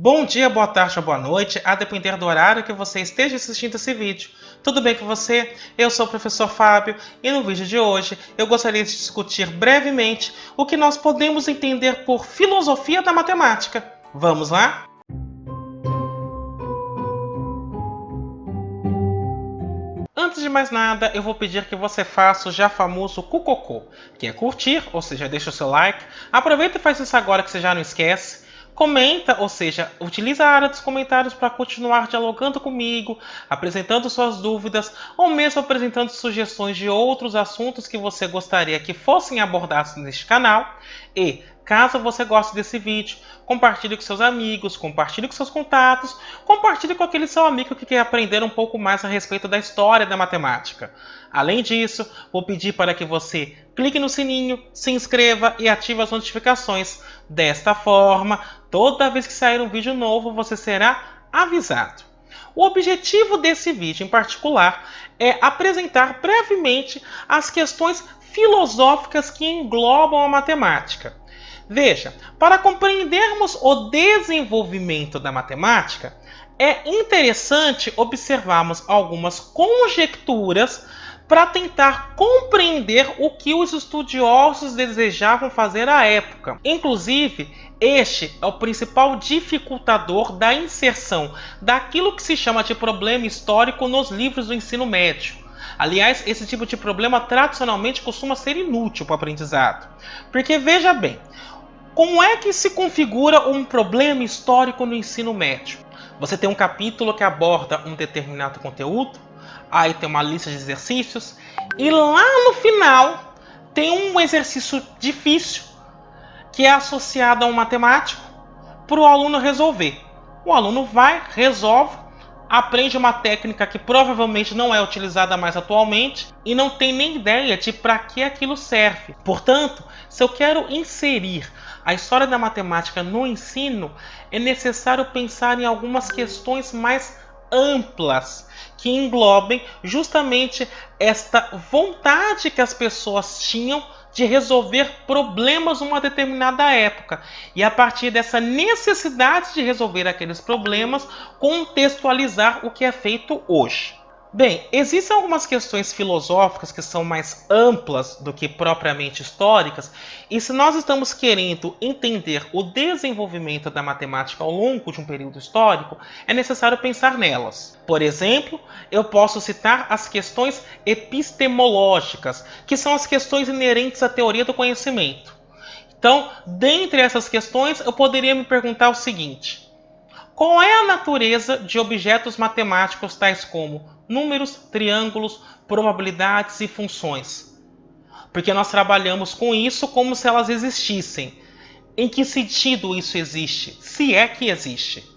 Bom dia, boa tarde ou boa noite, a depender do horário que você esteja assistindo esse vídeo. Tudo bem com você? Eu sou o professor Fábio e no vídeo de hoje eu gostaria de discutir brevemente o que nós podemos entender por filosofia da matemática. Vamos lá? Antes de mais nada, eu vou pedir que você faça o já famoso cucocô, que é curtir, ou seja, deixa o seu like. Aproveita e faz isso agora que você já não esquece. Comenta, ou seja, utiliza a área dos comentários para continuar dialogando comigo, apresentando suas dúvidas ou mesmo apresentando sugestões de outros assuntos que você gostaria que fossem abordados neste canal. E, caso você goste desse vídeo, compartilhe com seus amigos, compartilhe com seus contatos, compartilhe com aquele seu amigo que quer aprender um pouco mais a respeito da história da matemática. Além disso, vou pedir para que você clique no sininho, se inscreva e ative as notificações. Desta forma, toda vez que sair um vídeo novo, você será avisado. O objetivo desse vídeo em particular é apresentar brevemente as questões filosóficas que englobam a matemática. Veja, para compreendermos o desenvolvimento da matemática, é interessante observarmos algumas conjecturas para tentar compreender o que os estudiosos desejavam fazer à época. Inclusive, este é o principal dificultador da inserção daquilo que se chama de problema histórico nos livros do ensino médio. Aliás, esse tipo de problema tradicionalmente costuma ser inútil para o aprendizado. Porque veja bem, como é que se configura um problema histórico no ensino médio? Você tem um capítulo que aborda um determinado conteúdo, aí tem uma lista de exercícios, e lá no final tem um exercício difícil que é associado a um matemático para o aluno resolver. O aluno vai, resolve, aprende uma técnica que provavelmente não é utilizada mais atualmente e não tem nem ideia de para que aquilo serve. Portanto, se eu quero inserir a história da matemática no ensino, é necessário pensar em algumas questões mais amplas que englobem justamente esta vontade que as pessoas tinham de resolver problemas numa determinada época. E a partir dessa necessidade de resolver aqueles problemas, contextualizar o que é feito hoje. Bem, existem algumas questões filosóficas que são mais amplas do que propriamente históricas, e se nós estamos querendo entender o desenvolvimento da matemática ao longo de um período histórico, é necessário pensar nelas. Por exemplo, eu posso citar as questões epistemológicas, que são as questões inerentes à teoria do conhecimento. Então, dentre essas questões, eu poderia me perguntar o seguinte: qual é a natureza de objetos matemáticos tais como números, triângulos, probabilidades e funções? Porque nós trabalhamos com isso como se elas existissem. Em que sentido isso existe? Se é que existe.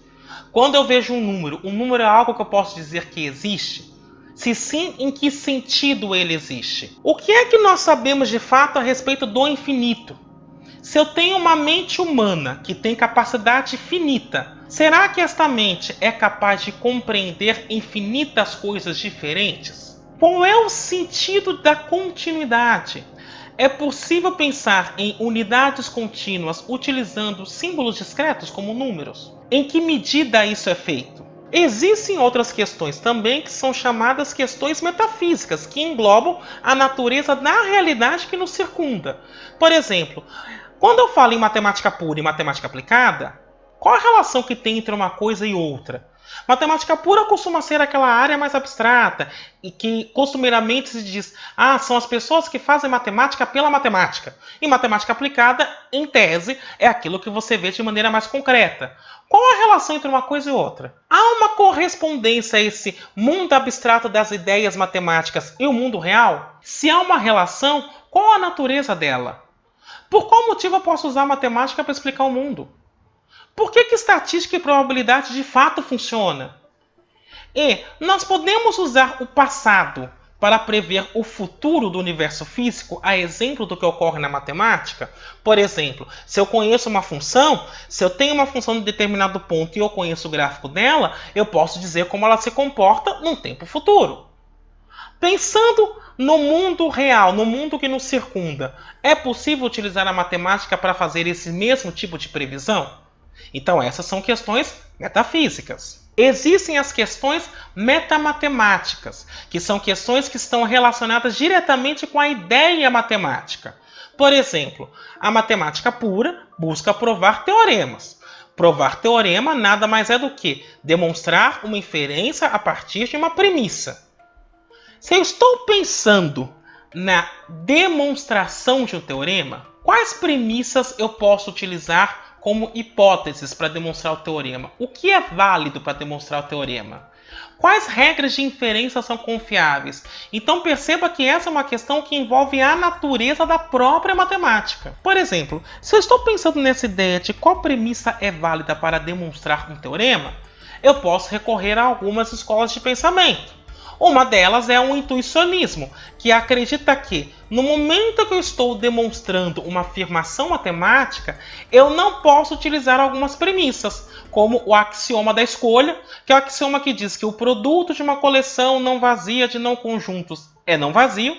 Quando eu vejo um número é algo que eu posso dizer que existe? Se sim, em que sentido ele existe? O que é que nós sabemos de fato a respeito do infinito? Se eu tenho uma mente humana que tem capacidade finita, será que esta mente é capaz de compreender infinitas coisas diferentes? Qual é o sentido da continuidade? É possível pensar em unidades contínuas utilizando símbolos discretos como números? Em que medida isso é feito? Existem outras questões também que são chamadas questões metafísicas, que englobam a natureza da realidade que nos circunda. Por exemplo, quando eu falo em matemática pura e matemática aplicada, qual a relação que tem entre uma coisa e outra? Matemática pura costuma ser aquela área mais abstrata e que costumeiramente se diz, são as pessoas que fazem matemática pela matemática. E matemática aplicada, em tese, é aquilo que você vê de maneira mais concreta. Qual a relação entre uma coisa e outra? Há uma correspondência a esse mundo abstrato das ideias matemáticas e o mundo real? Se há uma relação, qual a natureza dela? Por qual motivo eu posso usar a matemática para explicar o mundo? Por que estatística e probabilidade de fato funciona? E nós podemos usar o passado para prever o futuro do universo físico, a exemplo do que ocorre na matemática? Por exemplo, se eu conheço uma função, se eu tenho uma função em determinado ponto e eu conheço o gráfico dela, eu posso dizer como ela se comporta num tempo futuro. Pensando no mundo real, no mundo que nos circunda, é possível utilizar a matemática para fazer esse mesmo tipo de previsão? Então essas são questões metafísicas. Existem as questões metamatemáticas, que são questões que estão relacionadas diretamente com a ideia matemática. Por exemplo, a matemática pura busca provar teoremas. Provar teorema nada mais é do que demonstrar uma inferência a partir de uma premissa. Se eu estou pensando na demonstração de um teorema, quais premissas eu posso utilizar como hipóteses para demonstrar o teorema? O que é válido para demonstrar o teorema? Quais regras de inferência são confiáveis? Então perceba que essa é uma questão que envolve a natureza da própria matemática. Por exemplo, se eu estou pensando nessa ideia de qual premissa é válida para demonstrar um teorema, eu posso recorrer a algumas escolas de pensamento. Uma delas é o intuicionismo, que acredita que, no momento que eu estou demonstrando uma afirmação matemática, eu não posso utilizar algumas premissas, como o axioma da escolha, que é o axioma que diz que o produto de uma coleção não vazia de não conjuntos é não vazio,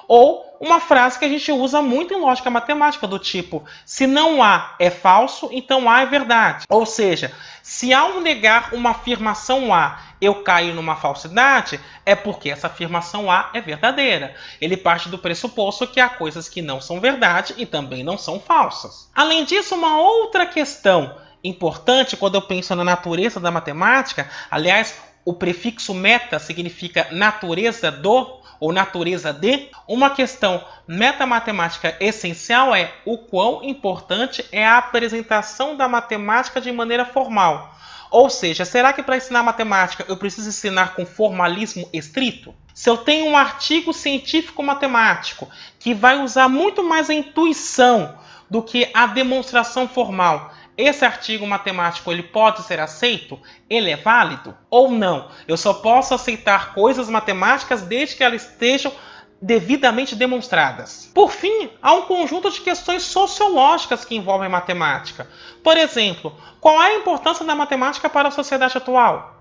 ou uma frase que a gente usa muito em lógica matemática, do tipo, se não A é falso, então A é verdade. Ou seja, se ao negar uma afirmação A eu caio numa falsidade, é porque essa afirmação A é verdadeira. Ele parte do pressuposto que há coisas que não são verdade e também não são falsas. Além disso, uma outra questão importante quando eu penso na natureza da matemática, aliás, o prefixo meta significa natureza do ou natureza de. Uma questão metamatemática essencial é o quão importante é a apresentação da matemática de maneira formal. Ou seja, será que para ensinar matemática eu preciso ensinar com formalismo estrito? Se eu tenho um artigo científico matemático que vai usar muito mais a intuição do que a demonstração formal, esse artigo matemático ele pode ser aceito? Ele é válido? Ou não? Eu só posso aceitar coisas matemáticas desde que elas estejam devidamente demonstradas. Por fim, há um conjunto de questões sociológicas que envolvem matemática. Por exemplo, qual é a importância da matemática para a sociedade atual?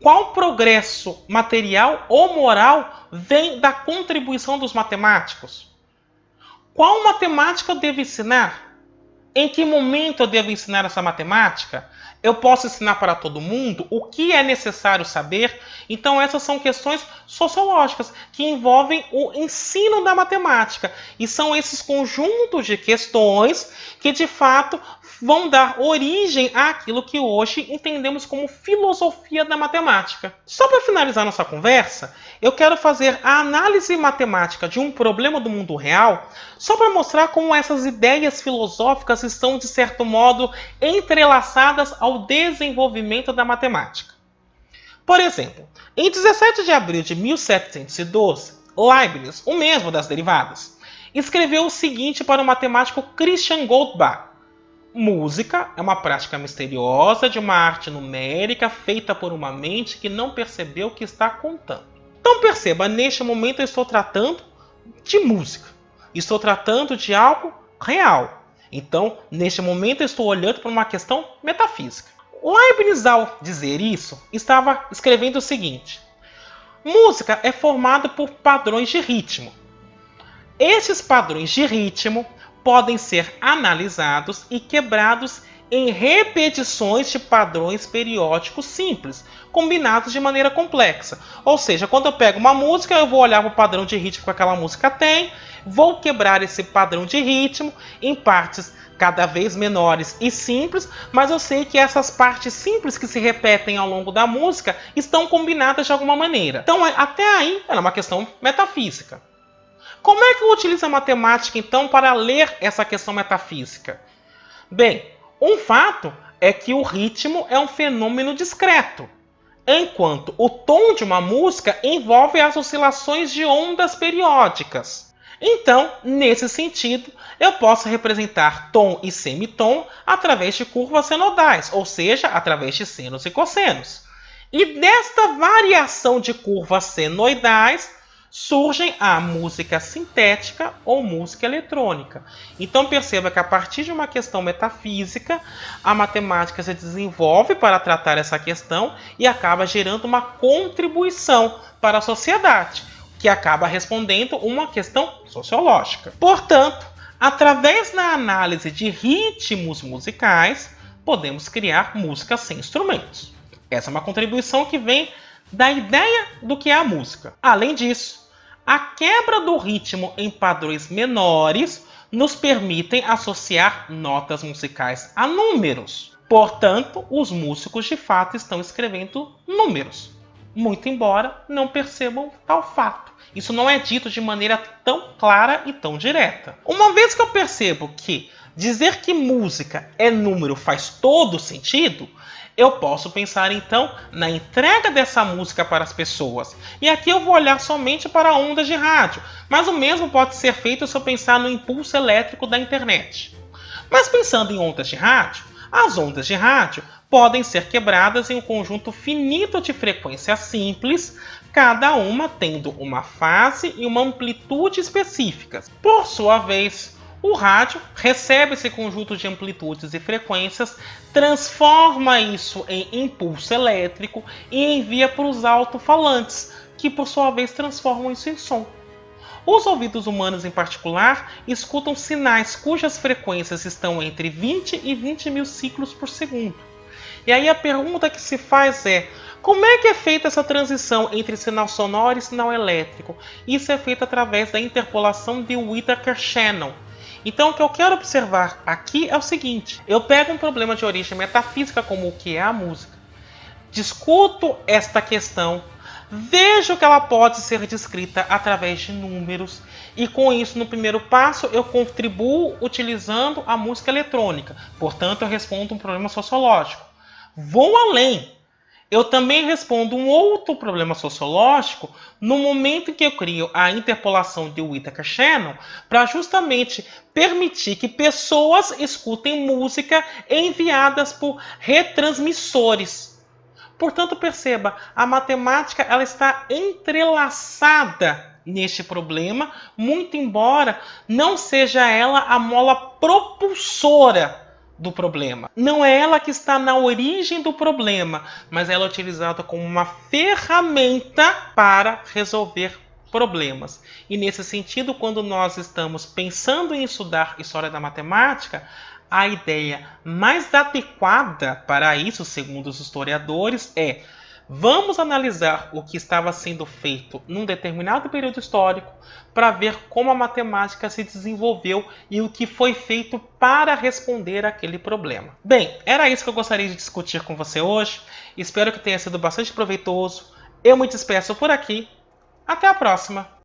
Qual progresso material ou moral vem da contribuição dos matemáticos? Qual matemática eu devo ensinar? Em que momento eu devo ensinar essa matemática? Eu posso ensinar para todo mundo? O que é necessário saber? Então essas são questões sociológicas que envolvem o ensino da matemática. E são esses conjuntos de questões que de fato vão dar origem àquilo que hoje entendemos como filosofia da matemática. Só para finalizar nossa conversa, eu quero fazer a análise matemática de um problema do mundo real, só para mostrar como essas ideias filosóficas estão, de certo modo, entrelaçadas ao desenvolvimento da matemática. Por exemplo, em 17 de abril de 1712, Leibniz, o mesmo das derivadas, escreveu o seguinte para o matemático Christian Goldbach: música é uma prática misteriosa de uma arte numérica feita por uma mente que não percebeu o que está contando. Então perceba, neste momento eu estou tratando de música. Estou tratando de algo real. Então, neste momento eu estou olhando para uma questão metafísica. Leibniz, ao dizer isso, estava escrevendo o seguinte: música é formada por padrões de ritmo. Esses padrões de ritmo podem ser analisados e quebrados em repetições de padrões periódicos simples, combinados de maneira complexa. Ou seja, quando eu pego uma música, eu vou olhar para o padrão de ritmo que aquela música tem, vou quebrar esse padrão de ritmo em partes cada vez menores e simples, mas eu sei que essas partes simples que se repetem ao longo da música estão combinadas de alguma maneira. Então, até aí, é uma questão metafísica. Como é que eu utilizo a matemática, então, para ler essa questão metafísica? Bem, um fato é que o ritmo é um fenômeno discreto, enquanto o tom de uma música envolve as oscilações de ondas periódicas. Então, nesse sentido, eu posso representar tom e semitom através de curvas senoidais, ou seja, através de senos e cossenos. E desta variação de curvas senoidais surgem a música sintética ou música eletrônica. Então perceba que a partir de uma questão metafísica, a matemática se desenvolve para tratar essa questão e acaba gerando uma contribuição para a sociedade, que acaba respondendo uma questão sociológica. Portanto, através da análise de ritmos musicais, podemos criar música sem instrumentos. Essa é uma contribuição que vem da ideia do que é a música. Além disso, a quebra do ritmo em padrões menores nos permitem associar notas musicais a números. Portanto, os músicos de fato estão escrevendo números, muito embora não percebam tal fato. Isso não é dito de maneira tão clara e tão direta. Uma vez que eu percebo que dizer que música é número faz todo sentido, eu posso pensar então na entrega dessa música para as pessoas. E aqui eu vou olhar somente para ondas de rádio, mas o mesmo pode ser feito se eu pensar no impulso elétrico da internet. Mas pensando em ondas de rádio, as ondas de rádio podem ser quebradas em um conjunto finito de frequências simples, cada uma tendo uma fase e uma amplitude específicas. Por sua vez, o rádio recebe esse conjunto de amplitudes e frequências, transforma isso em impulso elétrico e envia para os alto-falantes, que por sua vez transformam isso em som. Os ouvidos humanos, em particular, escutam sinais cujas frequências estão entre 20 e 20 mil ciclos por segundo. E aí a pergunta que se faz é: como é que é feita essa transição entre sinal sonoro e sinal elétrico? Isso é feito através da interpolação de Whittaker-Shannon. Então o que eu quero observar aqui é o seguinte: eu pego um problema de origem metafísica como o que é a música, discuto esta questão, vejo que ela pode ser descrita através de números e com isso, no primeiro passo, eu contribuo utilizando a música eletrônica. Portanto, eu respondo um problema sociológico. Vou além. Eu também respondo um outro problema sociológico no momento em que eu crio a interpolação de Whittaker-Shannon para justamente permitir que pessoas escutem música enviadas por retransmissores. Portanto, perceba, a matemática ela está entrelaçada neste problema, muito embora não seja ela a mola propulsora do problema. Não é ela que está na origem do problema, mas ela é utilizada como uma ferramenta para resolver problemas. E nesse sentido, quando nós estamos pensando em estudar história da matemática, a ideia mais adequada para isso, segundo os historiadores, é: vamos analisar o que estava sendo feito num determinado período histórico para ver como a matemática se desenvolveu e o que foi feito para responder àquele problema. Bem, era isso que eu gostaria de discutir com você hoje. Espero que tenha sido bastante proveitoso. Eu me despeço por aqui. Até a próxima!